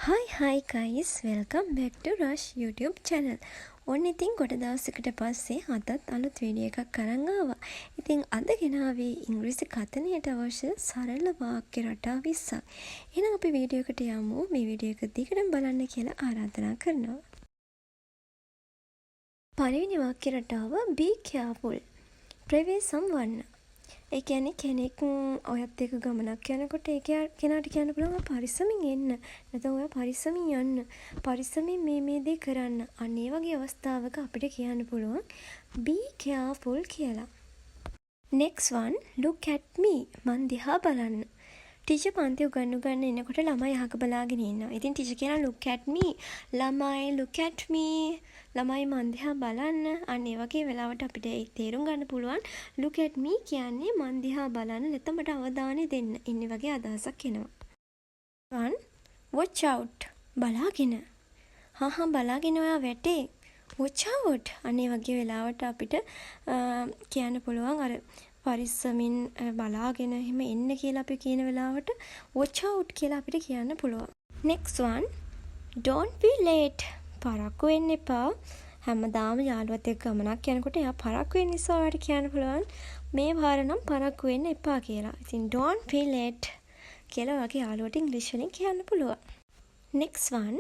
Hi guys, welcome back to Rush YouTube channel. ඔන්න ඉතින් ගොඩ දවසකට පස්සේ අදත් අලුත් වීඩියෝ එකක් අරන් ආවා. ඉතින් අද ගෙනාවේ ඉංග්‍රීසි කතනයට අවශ්‍ය සරල වාක්‍ය රටා 20ක්. එහෙනම් අපි වීඩියෝ එකට යමු. මේ වීඩියෝ එක දිගටම බලන්න කියලා ආරාධනා කරනවා. පළවෙනි වාක්‍ය රටාව be careful. Previous someone. ඒ කියන්නේ කෙනෙක් ඔයත් එක්ක ගමනක් යනකොට ඒ කෙනාට කියන්න පුළුවන් ඔයා පරිස්සමින් එන්න. නැත්නම් ඔයා පරිස්සමින් යන්න. පරිස්සමින් මේ දේ කරන්න. අන්න ඒ වගේ අවස්ථාවක අපිට කියන්න පුළුවන් be careful කියලා. Next one, look at me. මන් දිහා බලන්න. ටීචර් පන්ති උගන්වන්න එනකොට ළමයි අහක බලාගෙන ඉන්නවා. ඉතින් ටීචර් කියනවා look at me. ළමයි look at me. ළමයි මන් දිහා බලන්න. අන්න ඒ වගේ වෙලාවට අපිට ඒ තේරුම් ගන්න පුළුවන් look at me කියන්නේ මන් දිහා බලන්න නැත්නම් මට අවධානය දෙන්න. ඉන්නේ වගේ අදහසක් එනවා. one, watch out. බලාගෙන. බලාගෙන ඔයා වැටේ. watch out. අන්න ඒ වගේ වෙලාවට අපිට කියන්න පුළුවන් අර පරිස්සමින් බලාගෙන එහෙම එන්න කියලා අපි කියන වෙලාවට watch out කියලා අපිට කියන්න පුළුවන්. Next one, don't be late. පරක්කු වෙන්න එපා. හැමදාම යාළුවත් එක්ක ගමනක් යනකොට එයා පරක්කු වෙන නිසා ඔයාලට කියන්න පුළුවන් මේ වාර නම් පරක්කු වෙන්න එපා කියලා. ඉතින් don't be late කියලා ඔයාගේ යාළුවට ඉංග්‍රීසි වලින් කියන්න පුළුවන්. Next one,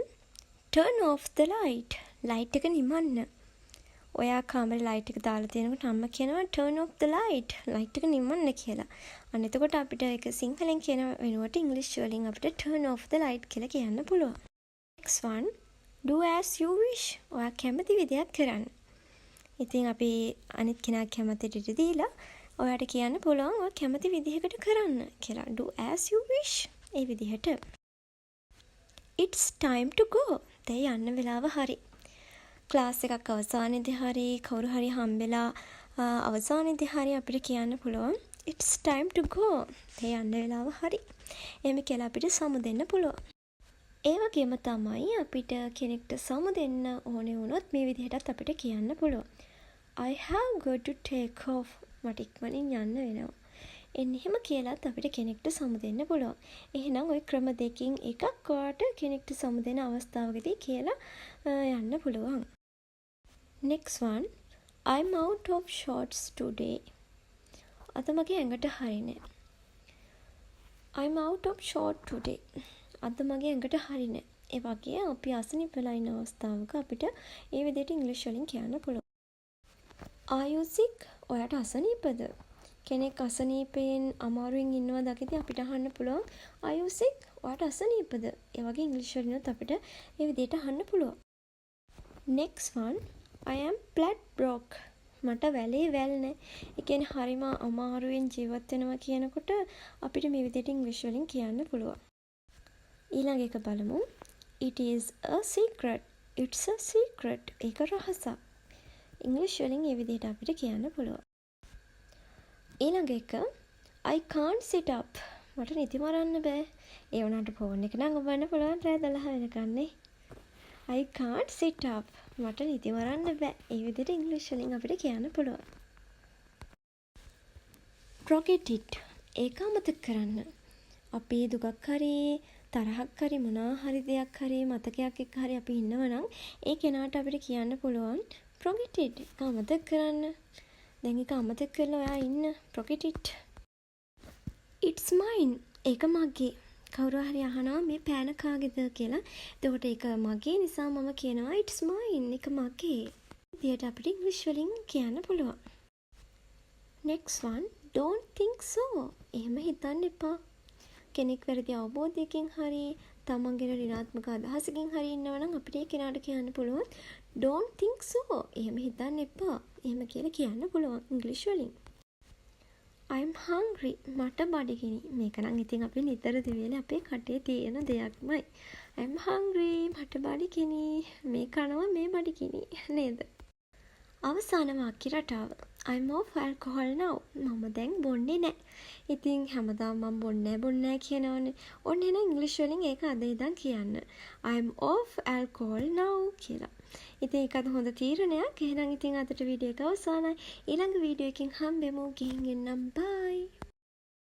turn off the light. light එක නිමන්න. ඔයා කාමරේ ලයිට් එක දාලා තියෙනකොට අම්මා කියනවා turn off the light. light එක නිමන්න කියලා. අන්න එතකොට අපිට ඒක සිංහලෙන් කියන වෙනුවට ඉංග්‍රීසි වලින් අපිට turn off the light කියලා කියන්න පුළුවන්. Next one, do as you wish. ඔයා කැමති විදිහට කරන්න. ඉතින් අපි අනිත් කෙනා කැමතිට ඉඩ දීලා ඔයාට කියන්න පුළුවන් ඔයා කැමති විදිහකට කරන්න කියලා. do as you wish. ඒ විදිහට. It's time to go. දැන් යන්න වෙලාව හරි. ක්ලාස් එකක් අවසානයේදී හරි කවුරු හරි හම්බෙලා අවසානයේදී හරි අපිට කියන්න පුළුවන් it's time to go. දැන් යන්න වෙලාව හරි. එහෙම කියලා අපිට සමු දෙන්න පුළුවන්. ඒ වගේම තමයි අපිට කෙනෙක්ට සමු දෙන්න ඕනේ වුණොත් මේ විදිහටත් අපිට කියන්න පුළුවන්. I have got to take off. මට ඉක්මනින් යන්න වෙනවා. එහෙම කියලාත් අපිට කෙනෙක්ට සමු දෙන්න පුළුවන්. එහෙනම් ওই ක්‍රම දෙකකින් එකක් ඔයාට කෙනෙක්ට සමු දෙන අවස්ථාවකදී කියලා යන්න පුළුවන්. Next one, I'm out of shorts today. අද මගේ ඇඟට හරිනේ. I'm out of shorts today. අද මගේ ඇඟට හරිනේ. ඒ වගේ අපි අසනීප වෙලා ඉන්න අවස්ථාවක අපිට ඒ විදිහට ඉංග්‍රීසි වලින් කියන්න පුළුවන්. Are you sick? ඔයාට අසනීපද? කෙනෙක් අසනීපයෙන් අමාරුවෙන් ඉන්නවා දකිද්දී අපිට අහන්න පුළුවන් Are you sick? ඔයාට අසනීපද? ඒ වගේ ඉංග්‍රීසි වලින් අපිට ඒ විදිහට අහන්න පුළුවන්. Next one, I am flat broke. මට වැලේ වැල් නැහැ. ඒ කියන්නේ හරිම අමාරුවෙන් ජීවත් වෙනවා කියනකොට අපිට මේ විදිහට ඉංග්‍රීසි වලින් කියන්න පුළුවන්. ඊළඟ එක බලමු. It is a secret. It's a secret. ඒක රහසක්. ඉංග්‍රීසි වලින් මේ විදිහට අපිට කියන්න පුළුවන්. ඊළඟ එක I can't sit up. මට නිදි මරන්න බෑ. ඒ වුණාට ෆෝන් එක නම් ඔබන්න පුළුවන් රෑ 12 වෙනකන් නේ. I can't sit up. මට නිදි මරන්න බෑ. ඒ විදිහට ඉංග්‍රීසි වලින් අපිට කියන්න පුළුවන්. Forget it. ඒක අමතක කරන්න. අපි දුකක් හරි තරහක් හරි මොනවා හරි දෙයක් හරි මතකයක් එක්ක හරි අපි ඉන්නවනම් ඒ කෙනාට අපිට කියන්න පුළුවන් forget it. ඒක අමතක කරන්න. දැන් ඒක අමතක කරලා ඔයා ඉන්න. forget it. It's mine. ඒක මගේ. කවුරු හරි අහනවා මේ පෑන කාගේද කියලා. එතකොට ඒක මගේ නිසා මම කියනවා it's mine. ඒක මගේ. ඉතින් අපිට ඉංග්‍රීසි වලින් කියන්න පුළුවන්. Next one, don't think so. එහෙම හිතන්න එපා. කෙනෙක් වැරදි අවබෝධයකින් හරි තමන්ගේ ඍණාත්මක අදහසකින් හරි ඉන්නවනම් අපිට ඒ කෙනාට කියන්න පුළුවන් don't think so. එහෙම හිතන්න එපා. එහෙම කියලා කියන්න පුළුවන් ඉංග්‍රීසි වලින්. I'm hungry. මට බඩගිනි. මේක නම් ඉතින් අපි නිතර දිවිලේ අපේ කටේ තියෙන දෙයක්මයි. I'm hungry. මට බඩගිනි. මේ කනවා මේ බඩගිනි නේද? අවසාන වාක්‍ය රටාව. I'm off alcohol now. මම දැන් බොන්නේ නැහැ. ඉතින් හැමදාම මම බොන්නේ කියනවනේ. ඔන්න එන ඉංග්‍රීසි වලින් ඒක අද ඉඳන් කියන්න. I'm off alcohol now කියලා. ඉතින් ඒකත් හොඳ තීරණයක්. එහෙනම් ඉතින් අදට වීඩියෝ එක අවසానයි. ඊළඟ වීඩියෝ එකකින් හම්බෙමු. ගිහින් එන්නම්. bye.